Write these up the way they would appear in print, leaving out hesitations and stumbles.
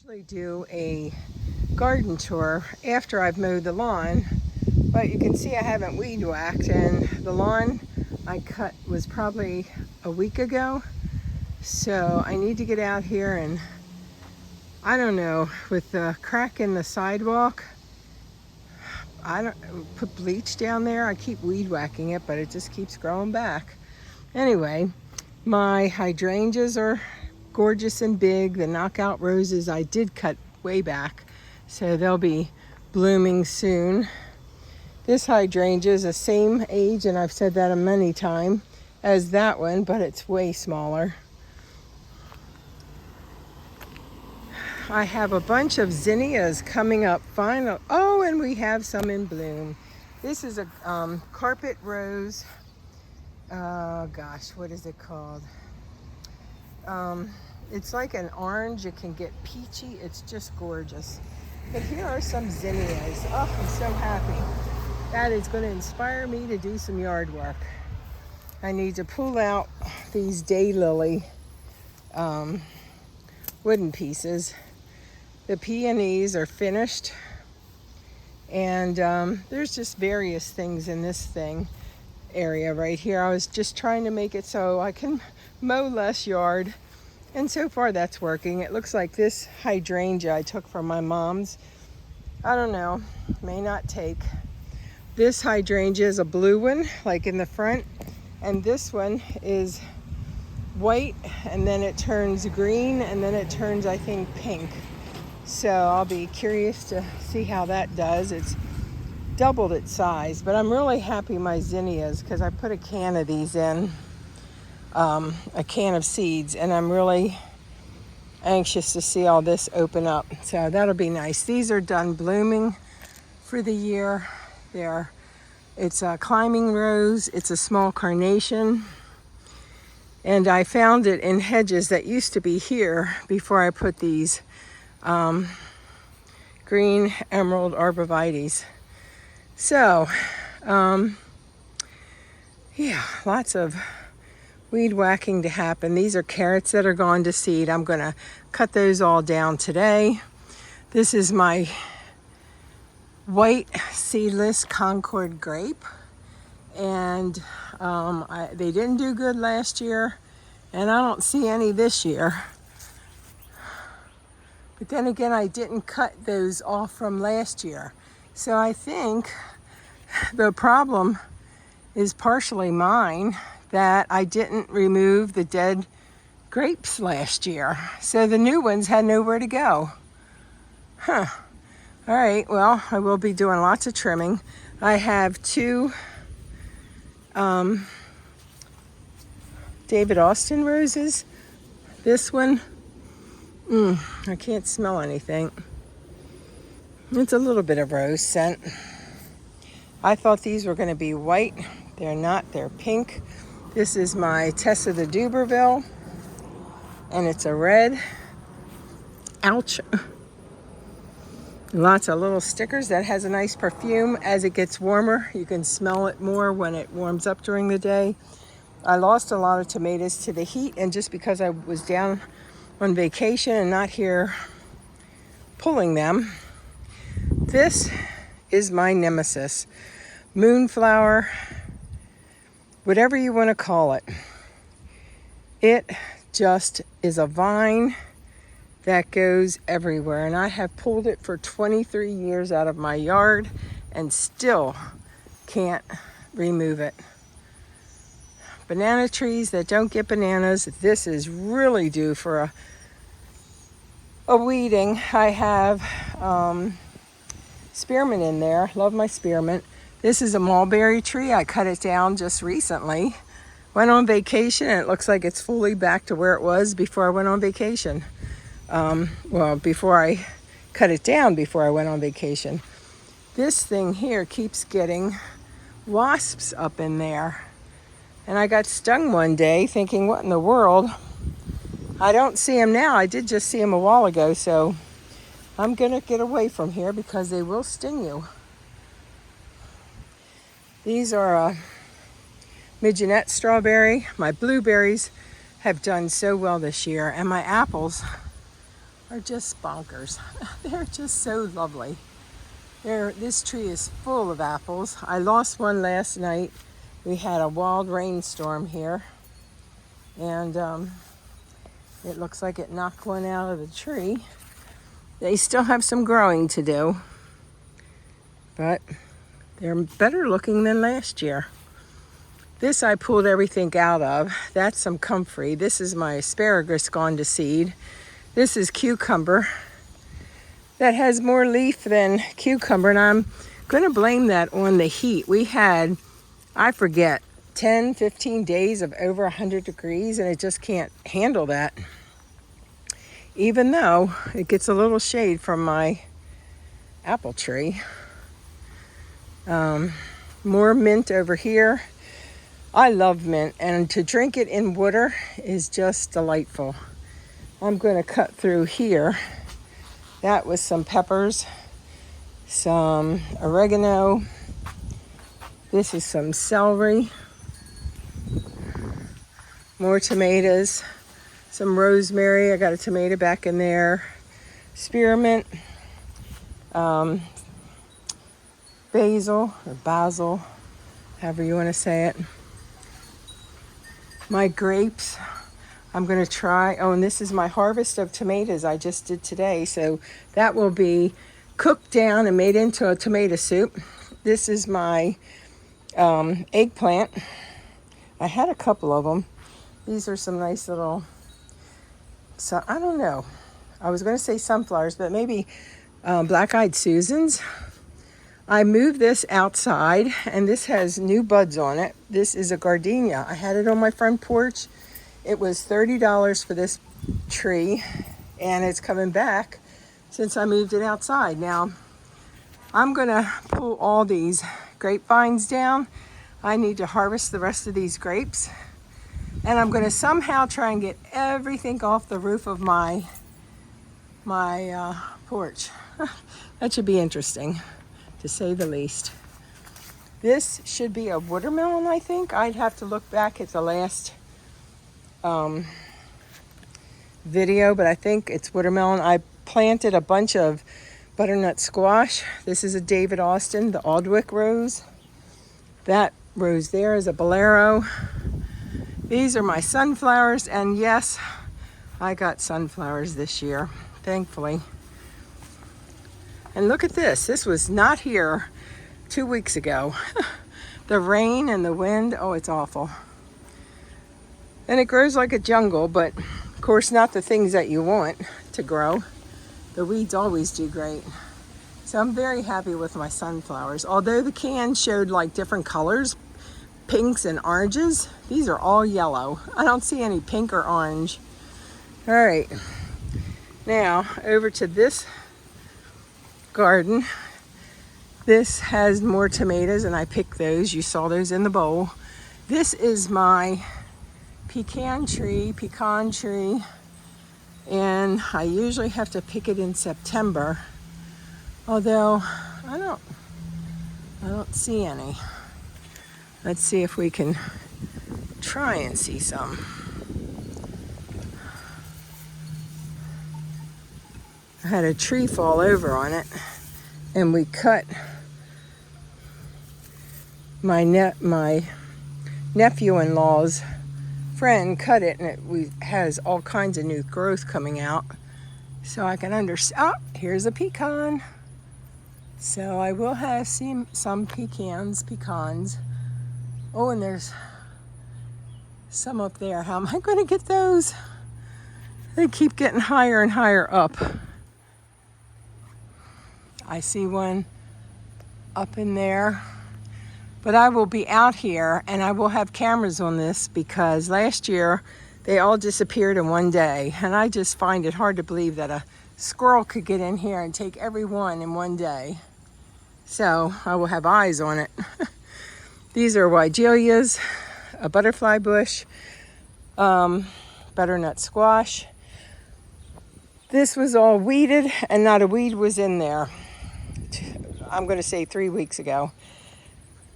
Usually do a garden tour after I've mowed the lawn, but you can see I haven't weed whacked, and the lawn I cut was probably a week ago. So I need to get out here and, I don't know, with the crack in the sidewalk, I don't put bleach down there. I keep weed whacking it, but it just keeps growing back. Anyway, my hydrangeas are gorgeous and big. The knockout roses I did cut way back, so they'll be blooming soon. This hydrangea is the same age, and I've said that a many times, as that one, but it's way smaller. I have a bunch of zinnias coming up final. Oh, and we have some in bloom. This is a carpet rose. Gosh, what is it called? It's like an orange. It can get peachy. It's just gorgeous. But here are some zinnias. Oh, I'm so happy. That is going to inspire me to do some yard work. I need to pull out these daylily wooden pieces. The peonies are finished, and there's just various things in this area right here. I was just trying to make it so I can mow less yard, and so far that's working. It looks like this hydrangea I took from my mom's. I don't know, may not take. This hydrangea is a blue one, like in the front, and this one is white, and then it turns green, and then it turns, I think, pink. So I'll be curious to see how that does. It's doubled its size, but I'm really happy my zinnias, because I put a can of these in, a can of seeds, and I'm really anxious to see all this open up. So that'll be nice. These are done blooming for the year. It's a climbing rose. It's a small carnation. And I found it in hedges that used to be here before I put these green emerald arborvitaes. So, yeah, lots of weed whacking to happen. These are carrots that are gone to seed. I'm going to cut those all down today. This is my white seedless Concord grape, and they didn't do good last year, and I don't see any this year. But then again, I didn't cut those off from last year. So I think the problem is partially mine, that I didn't remove the dead grapes last year. So the new ones had nowhere to go. Huh. All right, well, I will be doing lots of trimming. I have two David Austin roses. This one, I can't smell anything. It's a little bit of rose scent. I thought these were going to be white. They're not. They're pink. This is my Tessa de Duberville, and it's a red. Ouch. Lots of little stickers. That has a nice perfume. As it gets warmer, you can smell it more when it warms up during the day. I lost a lot of tomatoes to the heat, and just because I was down on vacation and not here pulling them. This is my nemesis. Moonflower, whatever you want to call it. It just is a vine that goes everywhere, and I have pulled it for 23 years out of my yard and still can't remove it. Banana trees that don't get bananas, this is really due for a weeding. I have spearmint in there. Love my spearmint. This is a mulberry tree. I cut it down just recently. Went on vacation, and it looks like it's fully back to where it was before I went on vacation. Well, before I cut it down before I went on vacation. This thing here keeps getting wasps up in there. And I got stung one day thinking, what in the world? I don't see them now. I did just see them a while ago, so I'm going to get away from here because they will sting you. These are Mignonette strawberry. My blueberries have done so well this year, and my apples are just bonkers. They're just so lovely. This tree is full of apples. I lost one last night. We had a wild rainstorm here, and it looks like it knocked one out of the tree. They still have some growing to do, but they're better looking than last year. This I pulled everything out of. That's some comfrey. This is my asparagus gone to seed. This is cucumber. That has more leaf than cucumber, and I'm going to blame that on the heat. We had, I forget, 10, 15 days of over 100 degrees, and it just can't handle that. Even though it gets a little shade from my apple tree. More mint over here. I love mint, and to drink it in water is just delightful. I'm going to cut through here. That was some peppers, some oregano. This is some celery, more tomatoes, some rosemary. I got a tomato back in there. Spearmint, basil, or basil, however you want to say it. My grapes. I'm going to try, and this is my harvest of tomatoes I just did today. So that will be cooked down and made into a tomato soup. This is my eggplant. I had a couple of them. These are some nice little, so I don't know. I was going to say sunflowers, but maybe black-eyed Susans. I moved this outside, and this has new buds on it. This is a gardenia. I had it on my front porch. It was $30 for this tree, and it's coming back since I moved it outside. Now, I'm gonna pull all these grapevines down. I need to harvest the rest of these grapes, and I'm gonna somehow try and get everything off the roof of my porch. That should be interesting, to say the least. This should be a watermelon, I think. I'd have to look back at the last video, but I think it's watermelon. I planted a bunch of butternut squash. This is a David Austin, the Aldwych rose. That rose there is a bolero. These are my sunflowers, and yes, I got sunflowers this year, thankfully. And look at this. This was not here 2 weeks ago. The rain and the wind, oh, it's awful. And it grows like a jungle, but of course not the things that you want to grow. The weeds always do great. So I'm very happy with my sunflowers. Although the can showed like different colors, pinks and oranges, these are all yellow. I don't see any pink or orange. All right, now over to this garden. This has more tomatoes, and I picked those. You saw those in the bowl. This is my pecan tree, and I usually have to pick it in September, although I don't see any. Let's see if we can try and see some. I had a tree fall over on it, and we cut my nephew-in-law's friend cut it, and it has all kinds of new growth coming out. So I can understand. Oh, here's a pecan. So I will have seen some pecans. Oh, and there's some up there. How am I going to get those? They keep getting higher and higher up. I see one up in there. But I will be out here, and I will have cameras on this, because last year they all disappeared in one day. And I just find it hard to believe that a squirrel could get in here and take every one in one day. So I will have eyes on it. These are Weigelias, a butterfly bush, butternut squash. This was all weeded, and not a weed was in there. I'm going to say 3 weeks ago.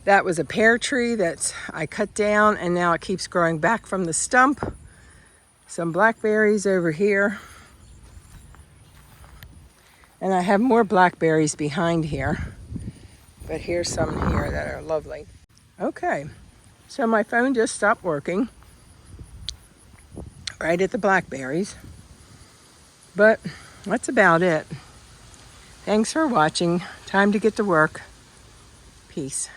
That was a pear tree that I cut down, and now it keeps growing back from the stump. Some blackberries over here. And I have more blackberries behind here. But here's some here that are lovely. Okay, so my phone just stopped working right at the blackberries. But that's about it. Thanks for watching. Time to get to work. Peace.